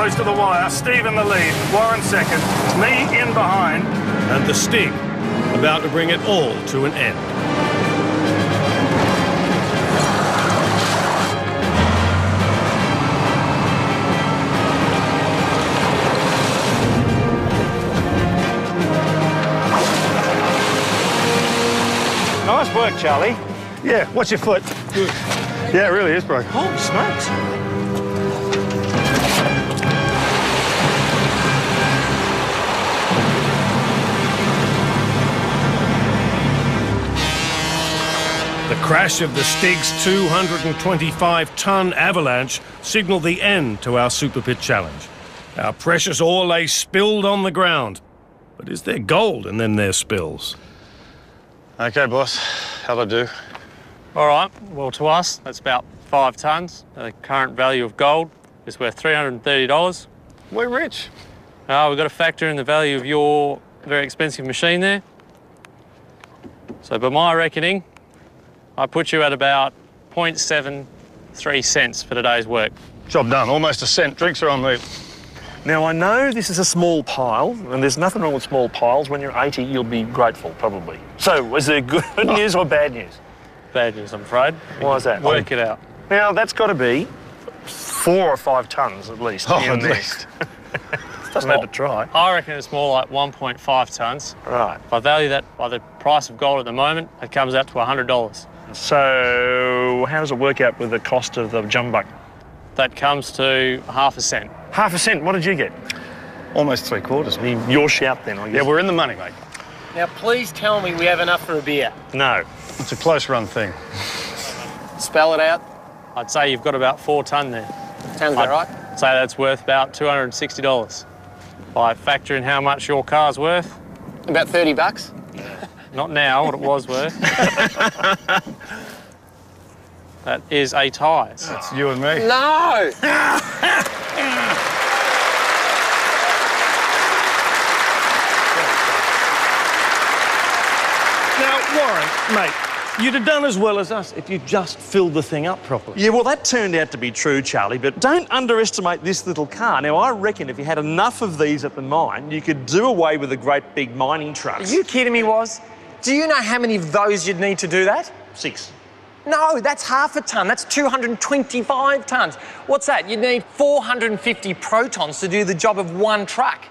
close to the wire. Steve in the lead, Warren second, me in behind. And the Stig about to bring it all to an end. Nice work, Charlie. Yeah, watch your foot. Good. Yeah, it really is, bro. Holy smokes. The crash of the Stig's 225-ton avalanche signalled the end to our Super Pit Challenge. Our precious ore lay spilled on the ground. But is there gold in them there spills? OK, boss. How'd I do? All right, well, to us, that's about 5 tonnes. The current value of gold is worth $330. We're rich. We've got to factor in the value of your very expensive machine there. So by my reckoning, I put you at about 0.73 cents for today's work. Job done. Almost a cent. Drinks are on me. Now, I know this is a small pile, and there's nothing wrong with small piles. When you're 80, you'll be grateful, probably. So, is there good news or bad news? Bad news, I'm afraid. Why is that? Work it out. Now, that's got to be 4 or 5 tonnes at least. At least. Doesn't have to try. I reckon it's more like 1.5 tonnes. Right. If I value that by the price of gold at the moment, it comes out to $100. So, how does it work out with the cost of the jumbuck? That comes to ½ a cent. ½ a cent. What did you get? Almost 3/4. Your shout then, I guess. Yeah, we're in the money, mate. Now, please tell me we have enough for a beer. No. It's a close run thing. Spell it out. I'd say you've got about 4 tonne there. Sounds about right. I'd say that's worth about $260. If I factor in how much your car's worth. About $30. Not now, what it was worth. That is a tie. That's you and me. No! Now, Warren, mate, you'd have done as well as us if you just filled the thing up properly. Yeah, well, that turned out to be true, Charlie, but don't underestimate this little car. Now, I reckon if you had enough of these at the mine, you could do away with the great big mining trucks. Are you kidding me, Woz? Do you know how many of those you'd need to do that? 6. No, that's ½ a tonne. That's 225 tonnes. What's that? You'd need 450 protons to do the job of one truck.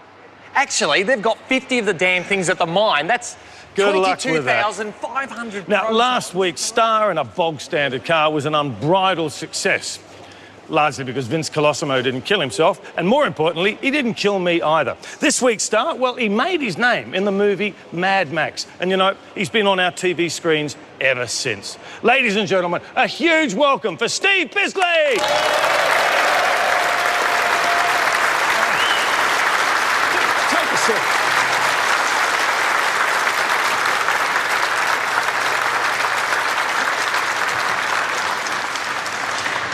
Actually, they've got 50 of the damn things at the mine. That's Good luck with that. 22,500 Now, protons. last week's star in a bog-standard car was an unbridled success. Largely because Vince Colosimo didn't kill himself, and more importantly, he didn't kill me either. This week's star, well, he made his name in the movie Mad Max, and you know, he's been on our TV screens ever since. Ladies and gentlemen, a huge welcome for Steve Bisley! Take a seat.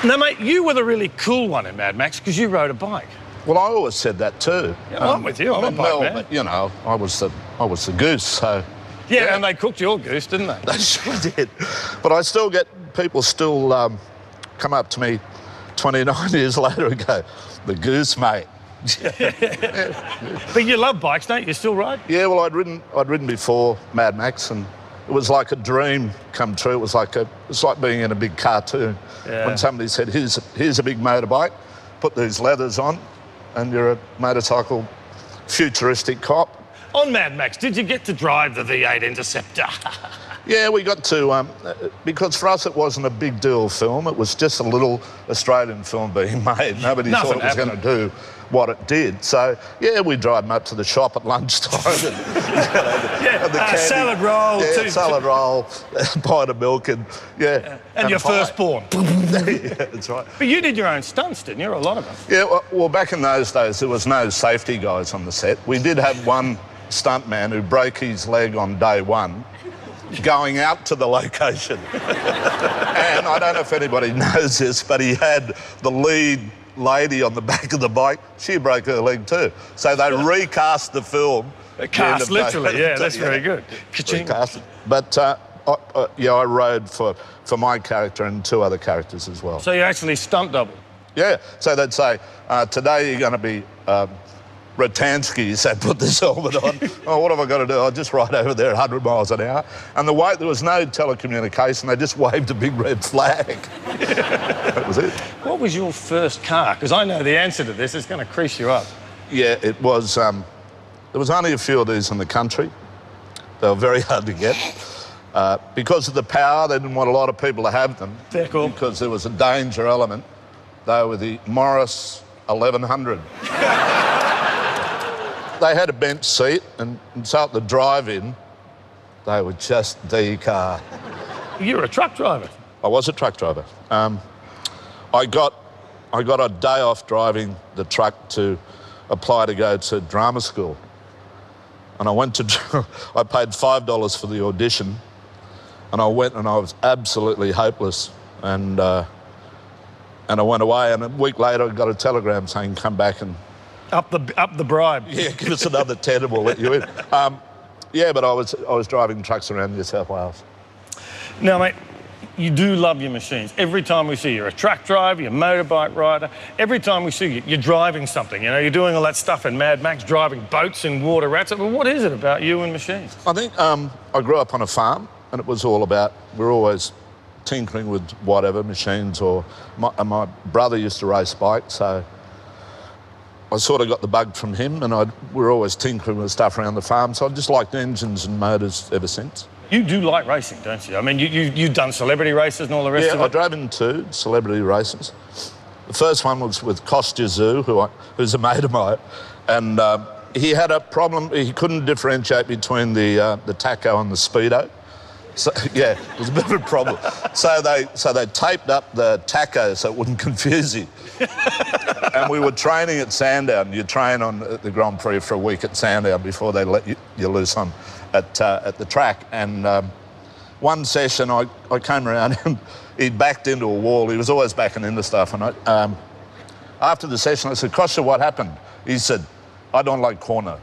Now, mate, you were the really cool one in Mad Max because you rode a bike. Well, I always said that too. Yeah, I'm with you. I'm a bike well, man. but, you know, I was the goose, so... Yeah, and they cooked your goose, didn't they? They sure did. But I still get... People still come up to me 29 years later and go, the goose, mate. But you love bikes, don't you? You still ride? Yeah, well, I'd ridden before Mad Max, and it was like a dream come true. It was like being in a big cartoon. Yeah. When somebody said, here's a big motorbike, put these leathers on, and you're a motorcycle futuristic cop. On Mad Max, did you get to drive the V8 Interceptor? Yeah, we got to, because for us it wasn't a big deal film. It was just a little Australian film being made. Nobody thought it was going to do what it did. So, yeah, we drive them up to the shop at lunchtime. Salad roll. Yeah, salad roll, a pint of milk and, yeah. And your firstborn. Yeah, that's right. But you did your own stunts, didn't you? Or a lot of them. Yeah, well, back in those days, there was no safety guys on the set. We did have one stuntman who broke his leg on day one going out to the location. And I don't know if anybody knows this, but he had the lead lady on the back of the bike. She broke her leg too. So they recast the film. Cast, literally, yeah, that's very good. Recast it. But, yeah, I rode for my character and 2 other characters as well. So you actually stunt double? Yeah, so they'd say, today you're going to be Ratansky, so put this helmet on. Oh, what have I got to do? I'll just ride over there at 100 miles an hour. And there was no telecommunication. They just waved a big red flag. That was it. What was your first car? Because I know the answer to this. It's going to crease you up. Yeah, it was... there was only a few of these in the country. They were very hard to get. Because of the power, they didn't want a lot of people to have them. Fair call. Because there was a danger element. They were the Morris 1100. They had a bench seat, and so at the drive-in, they were just the car. You're a truck driver. I was a truck driver. I got a day off driving the truck to apply to go to drama school. And I went to... I paid $5 for the audition, and I went and I was absolutely hopeless. And I went away, and a week later I got a telegram saying, come back and... Up the bribe. Yeah, give us another 10 and we'll let you in. Yeah, but I was driving trucks around New South Wales. Now, mate, you do love your machines. Every time we see you, you're a truck driver, you're a motorbike rider. Every time we see you, you're driving something. You know, you're doing all that stuff in Mad Max, driving boats in water rats. But what is it about you and machines? I think I grew up on a farm, and it was all about... We're always tinkering with whatever, machines, or... My brother used to race bikes, so... I sort of got the bug from him, and we were always tinkering with stuff around the farm, so I just liked engines and motors ever since. You do like racing, don't you? I mean, you've done celebrity races and all the rest of it? Yeah, I drove in 2 celebrity races. The first one was with Kostya Zoo, who's a mate of mine, and he had a problem. He couldn't differentiate between the tacho and the speedo. So, yeah, it was a bit of a problem. So they taped up the tacho so it wouldn't confuse him. And we were training at Sandown. You train on the Grand Prix for a week at Sandown before they let you loose on at the track. And one session, I came around and he'd backed into a wall. He was always backing into stuff. And after the session, I said, Kostya, what happened? He said, I don't like corner.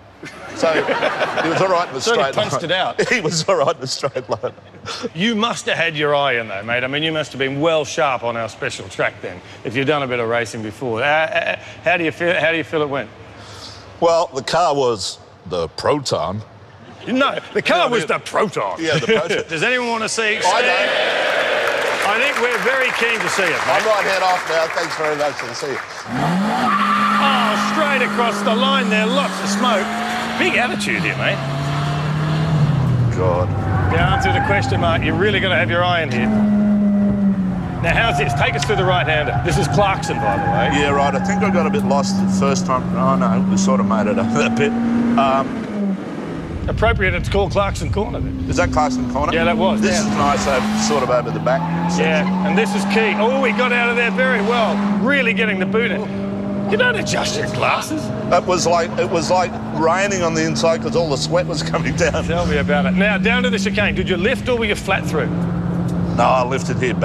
So he was all right in the straight line. So he punched it out. He was all right in the straight line. You must have had your eye in though, mate. I mean, you must have been well sharp on our special track then, if you've done a bit of racing before. How do you feel it went? Well, the car was the Proton. No, the car was the Proton. Yeah, the Proton. Does anyone want to see? I don't. I think we're very keen to see it, mate. I might head off now. Thanks very much. I'll see you. Oh, straight across the line there, lots of smoke. Big attitude here, mate. God. Down to the question mark. You're really going to have your eye in here. Now, how's this? Take us through the right-hander. This is Clarkson, by the way. Yeah, right. I think I got a bit lost the first time. Oh, no, we sort of made it up that bit. Appropriate, it's called Clarkson Corner then. Is that Clarkson Corner? Yeah, that was. This is nice, sort of over the back. Yeah, and this is key. Oh, he got out of there very well. Really getting the boot in. You don't adjust your glasses. It was like raining on the inside because all the sweat was coming down. Tell me about it. Now, down to the chicane. Did you lift or were you flat through? No, I lifted here back.